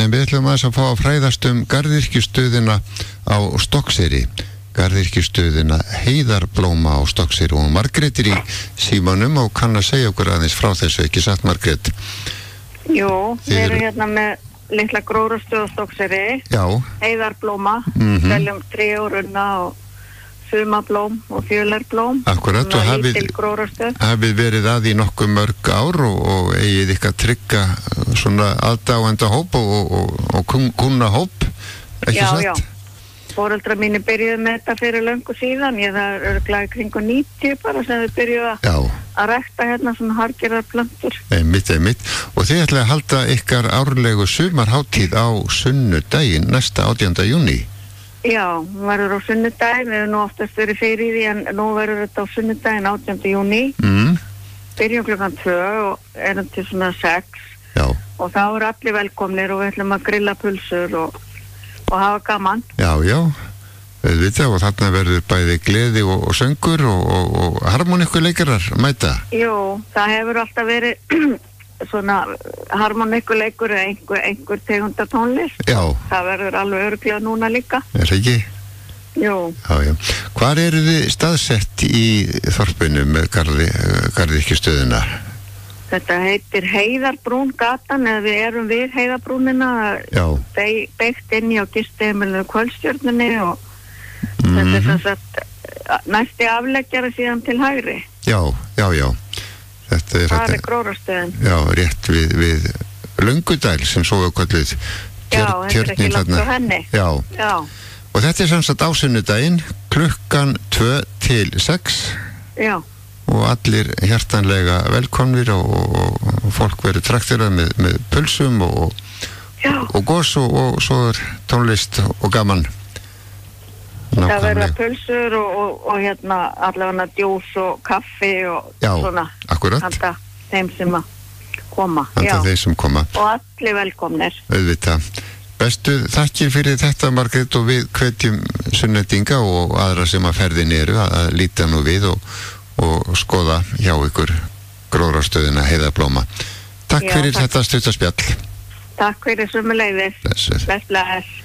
En við ætlum að fá að fræðast garðyrkjustöðina á Stokkseyri. Garðyrkjustöðina Heiðarblóma á Stokkseyri og Margrét í símanum og kann að segja okkur aðeins frá þessu, ekki satt Margrét? Jú, við erum hérna með litla gróðrarstöð á Stokkseyri. Já. Heiðarblóma, seljum trjórunna og sumablóm og fjölerblóm. Akkurat, og hafið verið að í nokkuð mörg ár og eigið ykkar trygga svona aðdáenda hóp og kunna hóp, ekki satt? Já. Foreldrar mínir byrjuðu með þetta fyrir löngu síðan. Ég það eru glæði kringu 90 bara sem þau byrjuðu að rækta hérna svona hargerðarplöntur. Einmitt. Og þið ætlaði að halda ykkar árlegu sumarhátíð á sunnudaginn, næsta 18. júní. Já, verður á sunnudaginn. Við hefum nú oftast verið fyrir því en nú verður þetta á sunnudaginn 18. júní. Byrjum klukkan 2 og erum til svona 6. Já. Og þá eru allir velkomnir og við ætlum að grilla pulsur og hafa gaman. Já, auðvitað, og þarna verður bæði gleði og söngur og harmonikuleikarar mæta. Jú, það hefur alltaf verið svona harmonikuleikur eða einhver tegunda tónlist. Já. Það verður alveg örugglega núna líka. Er það ekki? Jú. Já. Hvar eru þið staðsett í þorpinu með garðyrkjustöðina? Þetta heitir Heiðarbrún gatan, eða við erum við Heiðarbrúnina, beitt inn í á gistiheimilinu Kvöldstjörnunni og þetta er sem sagt næsti afleggjara síðan til hægri. Já. Það er gróðrarstöðin. Já, rétt við Löngudæl sem svo er kölluð þetta er ekki langt á henni. Já. Og þetta er sem sagt á sunnudaginn klukkan 2 til 6. Já. Og allir hjartanlega velkomnir og fólk verður trakterað með pulsum og gos og svo er tónlist og gaman. Það verður pulsur og hérna allavega djús og kaffi og svona. Akkurat. Handa þeim sem að koma. Þeim sem koma. Og allir velkomnir. Auðvitað. Bestu þakkir fyrir þetta Margrét og við hvetjum sunnendinga og aðra sem að ferðin eru að líta nú við og skoða hjá ykkur gróðrarstöðina Heiðarblóma. Takk fyrir þetta stutta spjall. Takk fyrir sömuleiðis. Blessuð. Bless.